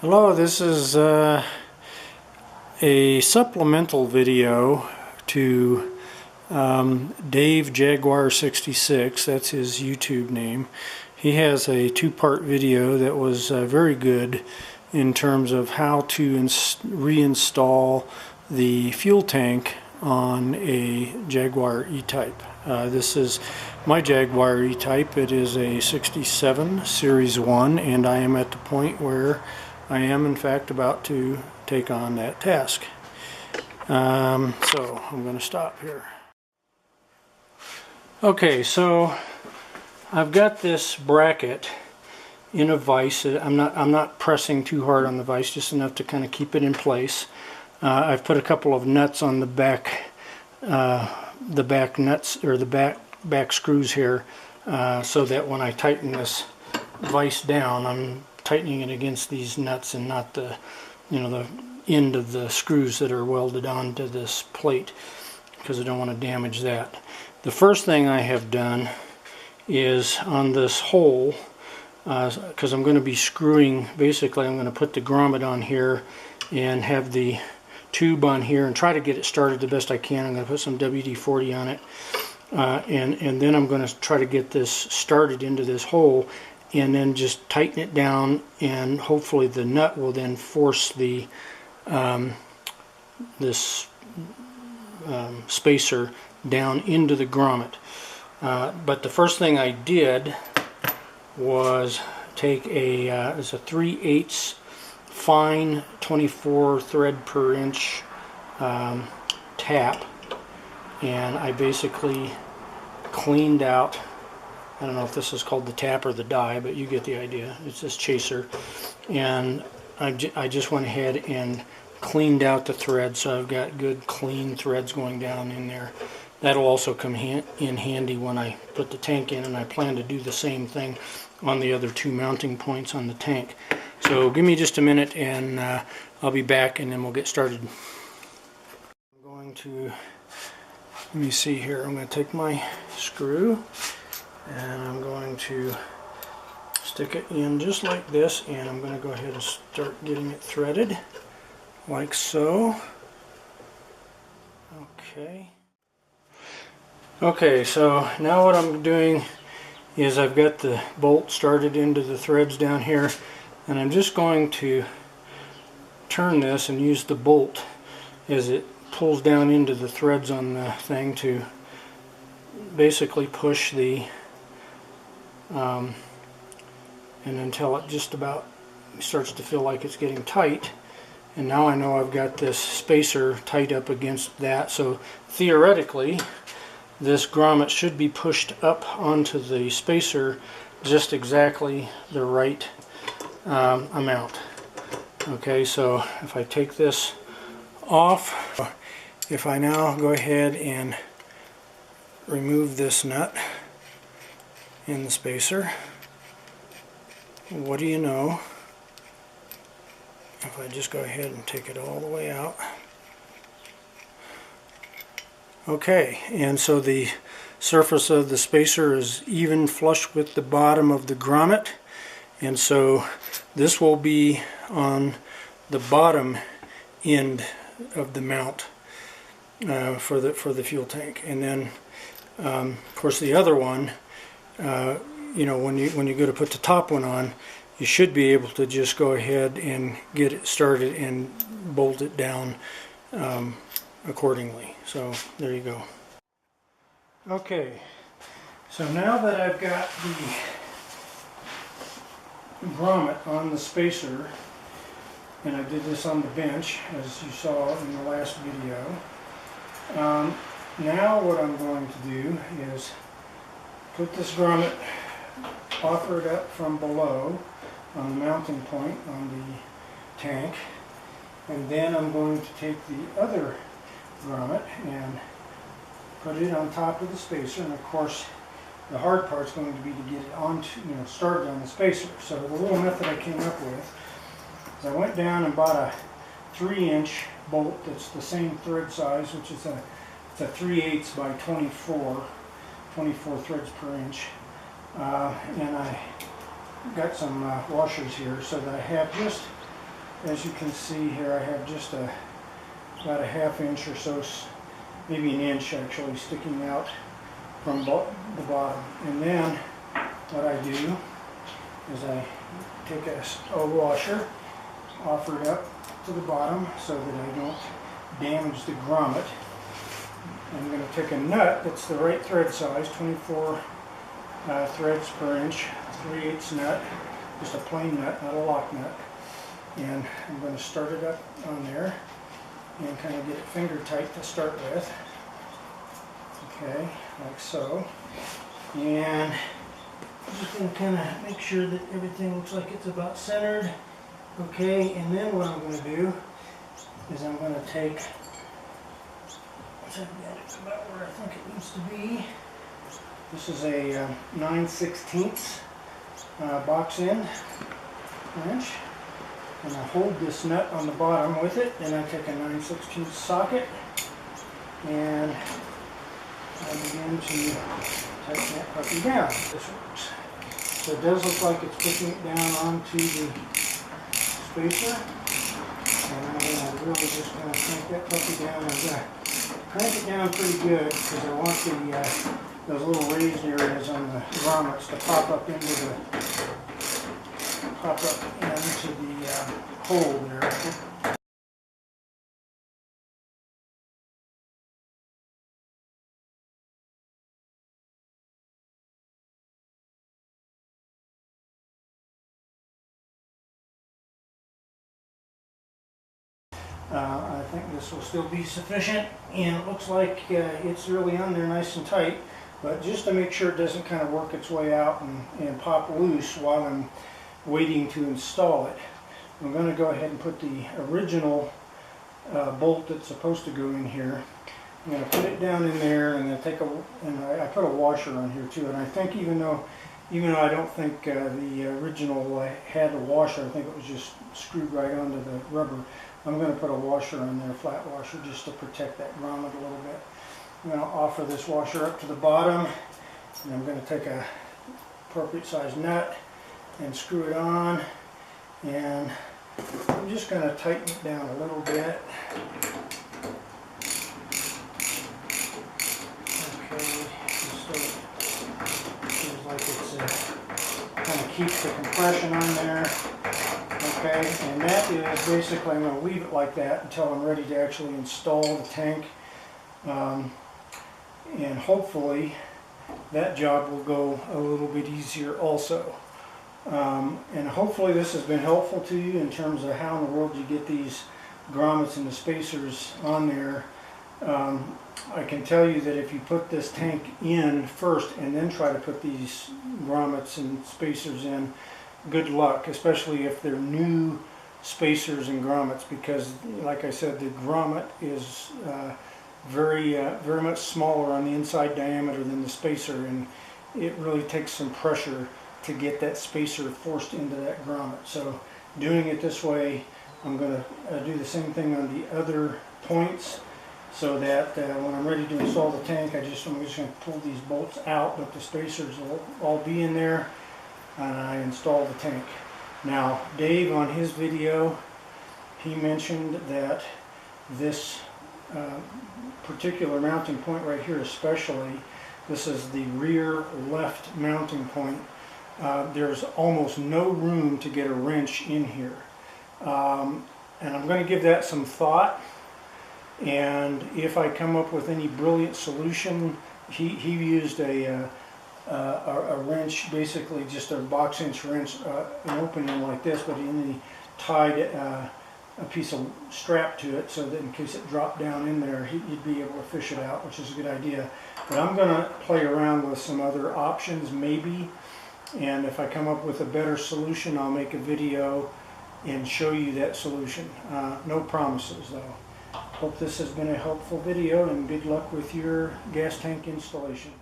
Hello, this is a supplemental video to Dave Jaguar 66. That's his YouTube name. He has a two-part video that was very good in terms of how to reinstall the fuel tank on a Jaguar E-Type. This is my Jaguar E-Type. It is a 67 Series 1, and I am at the point where I am in fact about to take on that task. So I'm going to stop here. Okay, so I've got this bracket in a vise. I'm not pressing too hard on the vise, just enough to kind of keep it in place. I've put a couple of nuts on the back nuts, or the back screws here, so that when I tighten this vise down, I'm tightening it against these nuts and not the end of the screws that are welded onto this plate, because I don't want to damage that. The first thing I have done is on this hole, because I'm going to be screwing, basically I'm going to put the grommet on here and have the tube on here and try to get it started the best I can. I'm going to put some WD-40 on it, and then I'm going to try to get this started into this hole, and then just tighten it down, and hopefully the nut will then force the spacer down into the grommet. But the first thing I did was take it's a 3/8 fine 24 thread per inch tap, and I basically cleaned out, I don't know if this is called the tap or the die, but you get the idea. It's this chaser, and I just went ahead and cleaned out the thread, so I've got good clean threads going down in there. That'll also come in handy when I put the tank in, and I plan to do the same thing on the other two mounting points on the tank. So give me just a minute, and I'll be back, and then we'll get started. I'm going to, let me see here, I'm going to take my screw and I'm going to stick it in just like this, and I'm going to go ahead and start getting it threaded like so. Okay, so now what I'm doing is I've got the bolt started into the threads down here, and I'm just going to turn this and use the bolt as it pulls down into the threads on the thing to basically push the and until it just about starts to feel like it's getting tight. And now I know I've got this spacer tight up against that, so theoretically this grommet should be pushed up onto the spacer just exactly the right amount. Okay, so if I take this off, if I now go ahead and remove this nut in the spacer, what do you know if I just go ahead and take it all the way out. Okay, and so the surface of the spacer is even flush with the bottom of the grommet, and so this will be on the bottom end of the mount for the fuel tank. And then of course the other one, when you go to put the top one on, you should be able to just go ahead and get it started and bolt it down accordingly. So there you go. Okay, so now that I've got the grommet on the spacer, and I did this on the bench as you saw in the last video, now what I'm going to do is put this grommet, offer it up from below on the mounting point on the tank, and then I'm going to take the other grommet and put it on top of the spacer. And of course the hard part's going to be to get it onto, started on the spacer. So the little method I came up with is I went down and bought a 3-inch bolt that's the same thread size, which is it's a 3/8 by 24 threads per inch, and I got some washers here so that I have just as you can see here, I have just about a ½ inch or so, maybe an inch actually, sticking out from the bottom. And then what I do is I take a washer, offer it up to the bottom so that I don't damage the grommet. I'm going to take a nut that's the right thread size, 24 threads per inch, 3/8 nut, just a plain nut, not a lock nut. And I'm going to start it up on there and kind of get it finger tight to start with. Okay, like so. And I'm just going to kind of make sure that everything looks like it's about centered. Okay, and then what I'm going to do is I'm going to take, it's about where I think it needs to be. This is a 9/16 box end wrench. And I hold this nut on the bottom with it, and I take a 9/16 socket, and I begin to tighten that puppy down. This works. So it does look like it's pushing it down onto the spacer, and I'm really just going to crank that puppy down. I'm going to crank it down pretty good because I want those little raised areas on the grommets to pop up into the hole there. I think this will still be sufficient, and it looks like it's really on there nice and tight, but just to make sure it doesn't kind of work its way out and pop loose while I'm waiting to install it, I'm going to go ahead and put the original bolt that's supposed to go in here. I'm going to put it down in there, and then I put a washer on here too, and I think even though I don't think the original had a washer, I think it was just screwed right onto the rubber. I'm going to put a washer on there, a flat washer, just to protect that grommet a little bit. I'm going to offer this washer up to the bottom, and I'm going to take a appropriate size nut and screw it on, and I'm just going to tighten it down a little bit. Okay, just so it feels like it's kind of keeps the compression on there. Okay, and that is basically, I'm going to leave it like that until I'm ready to actually install the tank, and hopefully that job will go a little bit easier also. And hopefully this has been helpful to you in terms of how in the world you get these grommets and the spacers on there. I can tell you that if you put this tank in first and then try to put these grommets and spacers in, good luck, especially if they're new spacers and grommets, because like I said, the grommet is very much smaller on the inside diameter than the spacer, and it really takes some pressure to get that spacer forced into that grommet. So doing it this way, I'm going to do the same thing on the other points, so that when I'm ready to install the tank, I'm just going to pull these bolts out, but the spacers will all be in there, and I install the tank. Now, Dave, on his video, he mentioned that this particular mounting point right here especially, this is the rear left mounting point. There's almost no room to get a wrench in here. And I'm going to give that some thought, and if I come up with any brilliant solution, he used a wrench, basically just a box inch wrench, an opening like this, but he tied a piece of strap to it so that in case it dropped down in there, he'd be able to fish it out, which is a good idea. But I'm going to play around with some other options maybe, and if I come up with a better solution, I'll make a video and show you that solution. No promises though. Hope this has been a helpful video, and good luck with your gas tank installation.